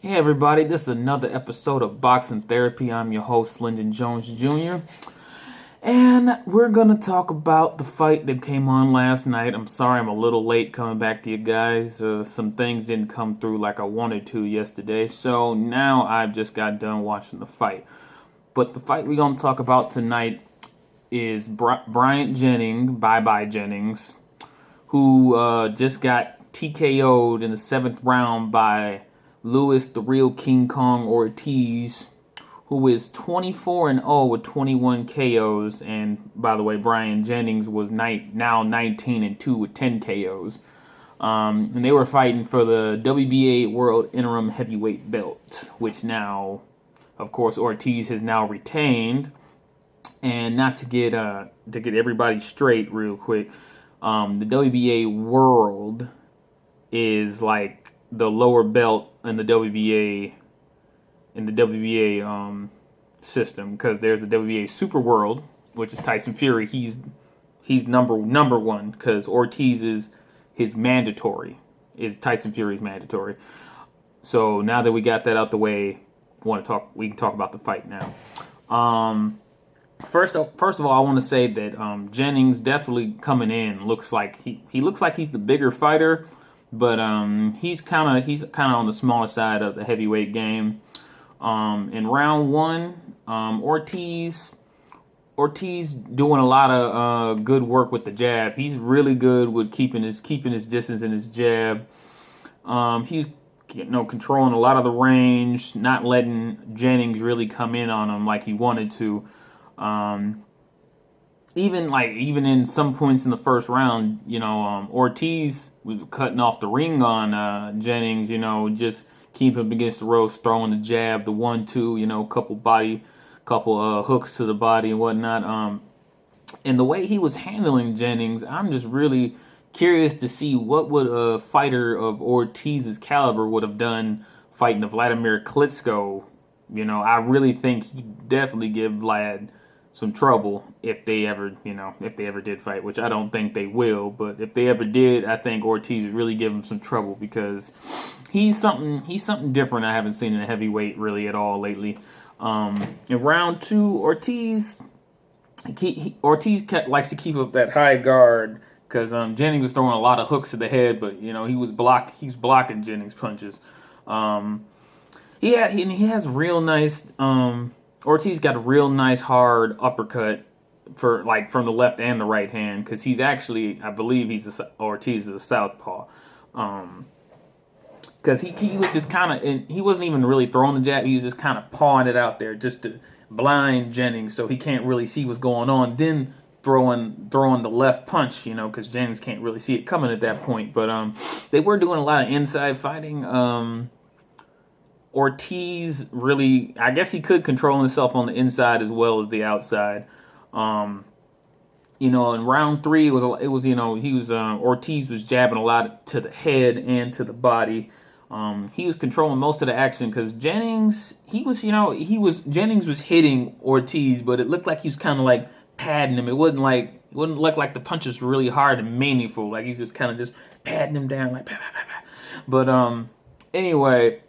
Hey everybody, this is another episode of Boxing Therapy. I'm your host, Lyndon Jones Jr. And we're gonna talk about the fight that came on last night. I'm sorry I'm a little late coming back to you guys. Some things didn't come through like I wanted to yesterday, so now I've just got done watching the fight. But the fight we're gonna talk about tonight is Bryant Jennings, Bye Jennings, who just got TKO'd in the seventh round by Lewis the Real King Kong Ortiz, who is 24-0 with 21 KOs. And by the way, Bryant Jennings was now 19-2 with 10 KOs. And they were fighting for the WBA World Interim Heavyweight Belt, which now, of course, Ortiz has now retained. And not to get everybody straight real quick, the WBA World is like the lower belt in the WBA system, because there's the WBA Super World, which is Tyson Fury. He's number one because Ortiz is his mandatory. Is Tyson Fury's mandatory. So now that we got that out the way, we can talk about the fight now. First of all, I want to say that Jennings definitely coming in looks like he looks like he's the bigger fighter, but he's kind of on the smaller side of the heavyweight game. In round one, Ortiz doing a lot of good work with the jab. He's really good with keeping his distance in his jab. He's controlling a lot of the range, not letting Jennings really come in on him like he wanted to. Even in some points in the first round, Ortiz was cutting off the ring on Jennings, just keep him against the ropes, throwing the jab, the 1-2, couple hooks to the body and whatnot. And the way he was handling Jennings, I'm just really curious to see what would a fighter of Ortiz's caliber would have done fighting Vladimir Klitschko. I really think he'd definitely give Vlad some trouble if they ever did fight, which I don't think they will, but if they ever did, I think Ortiz would really give him some trouble, because he's something different I haven't seen in a heavyweight really at all lately. In round two, Ortiz likes to keep up that high guard, because Jennings was throwing a lot of hooks to the head, but he was blocking Jennings' punches. He has real nice. Ortiz got a real nice hard uppercut from the left and the right hand, because he's actually, I believe Ortiz is a southpaw. Because he was just kind of, he wasn't even really throwing the jab. He was just kind of pawing it out there just to blind Jennings so he can't really see what's going on. Then throwing the left punch, because Jennings can't really see it coming at that point. But they were doing a lot of inside fighting. Ortiz really, I guess he could control himself on the inside as well as the outside. In round three, Ortiz was jabbing a lot to the head and to the body. He was controlling most of the action, because Jennings was hitting Ortiz, but it looked like he was kind of like padding him. It wouldn't look like the punches were really hard and meaningful. Like he's just kind of just padding him down like. But anyway.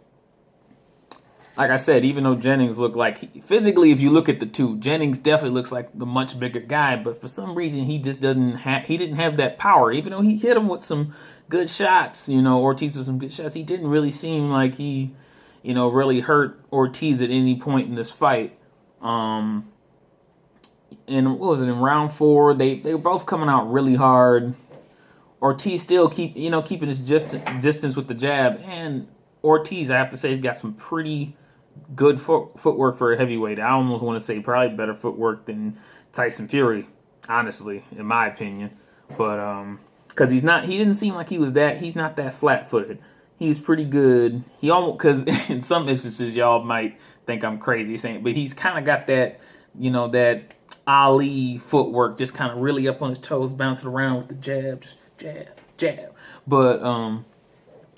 Like I said, even though Jennings looked like, physically, if you look at the two, Jennings definitely looks like the much bigger guy, but for some reason he just didn't have that power. Even though he hit him with some good shots, Ortiz with some good shots, he didn't really seem like he, really hurt Ortiz at any point in this fight. And what was it, in round four, they were both coming out really hard. Ortiz still keeping his distance with the jab, and Ortiz, I have to say, he's got some pretty good footwork for a heavyweight. I almost want to say probably better footwork than Tyson Fury, honestly, in my opinion. But because he didn't seem like he's not that flat-footed. He's pretty good. He almost, because in some instances y'all might think I'm crazy saying, but he's kind of got that, that Ali footwork, just kind of really up on his toes, bouncing around with the jab, just jab. But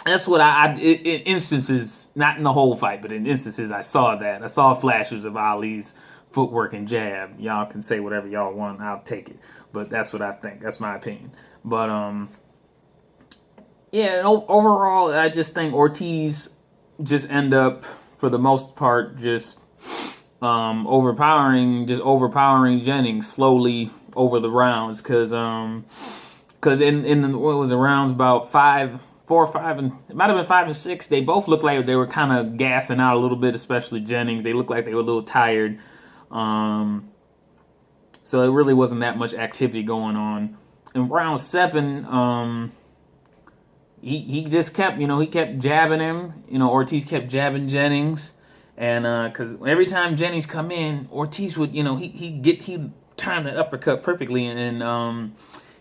that's what in instances, not in the whole fight, but in instances, I saw that. I saw flashes of Ali's footwork and jab. Y'all can say whatever y'all want. I'll take it. But that's what I think. That's my opinion. But, overall, I just think Ortiz just end up, for the most part, just overpowering Jennings slowly over the rounds, because in the, what was the rounds, about 4 or 5, and it might have been 5 and 6, they both looked like they were kind of gassing out a little bit, especially Jennings. They looked like they were a little tired. So it really wasn't that much activity going on. In round 7, he just kept, he kept jabbing him. Ortiz kept jabbing Jennings, and because every time Jennings come in, Ortiz would, he timed the uppercut perfectly, and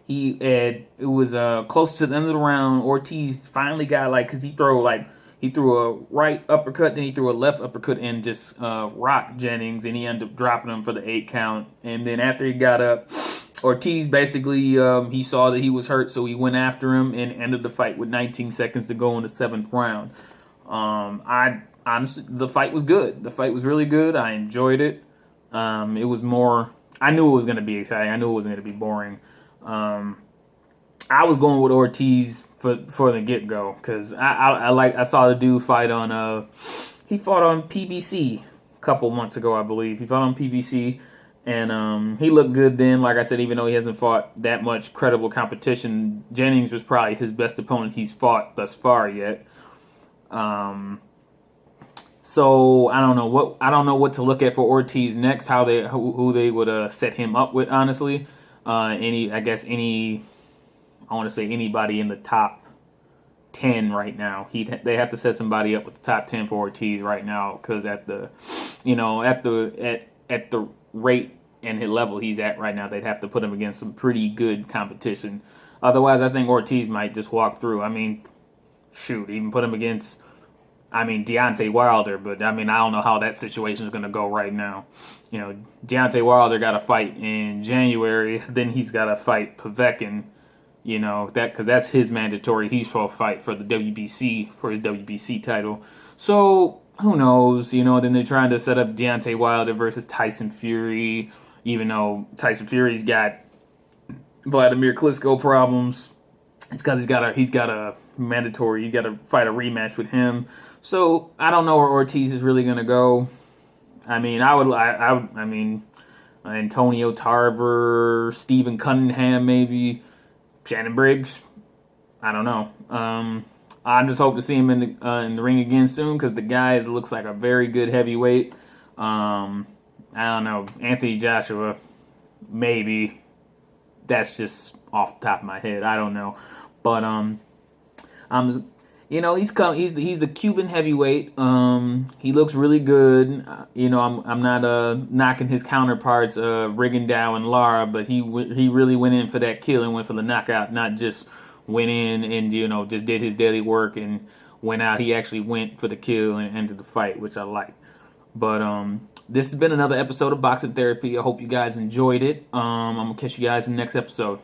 it was close to the end of the round. Ortiz finally got, because he threw a right uppercut, then he threw a left uppercut and just rocked Jennings, and he ended up dropping him for the 8 count. And then after he got up, Ortiz basically, he saw that he was hurt, so he went after him and ended the fight with 19 seconds to go in the 7th round. I honestly, the fight was good. The fight was really good. I enjoyed it. It was more, I knew it was going to be exciting. I knew it wasn't going to be boring. I was going with Ortiz for the get go, because I saw the dude fight on he fought on PBC a couple months ago, I believe. He fought on PBC, and he looked good then. Like I said, even though he hasn't fought that much credible competition, Jennings was probably his best opponent he's fought thus far yet. So I don't know what to look at for Ortiz next. Who they would set him up with, honestly. I want to say anybody in the top 10 right now. They have to set somebody up with the top 10 for Ortiz right now, because at the rate and his level he's at right now, they'd have to put him against some pretty good competition. Otherwise, I think Ortiz might just walk through. I mean, shoot, even put him against, Deontay Wilder, but I don't know how that situation is going to go right now. Deontay Wilder got a fight in January, then he's got to fight Povetkin. Because that's his mandatory. He's supposed to fight for the WBC, for his WBC title. So who knows? Then they're trying to set up Deontay Wilder versus Tyson Fury, even though Tyson Fury's got Vladimir Klitschko problems. It's because he's got a mandatory. He's got to fight a rematch with him. So I don't know where Ortiz is really gonna go. Antonio Tarver, Stephen Cunningham, maybe Shannon Briggs. I don't know. I just hope to see him in the ring again soon, because the guy looks like a very good heavyweight. I don't know, Anthony Joshua, maybe. That's just off the top of my head. I don't know, but he's the Cuban heavyweight. He looks really good. I'm not knocking his counterparts, Rigondeaux and Lara, but he really went in for that kill and went for the knockout, not just went in and just did his daily work and went out. He actually went for the kill and ended the fight, which I like. But this has been another episode of Boxing Therapy. I hope you guys enjoyed it. I'm gonna catch you guys in the next episode.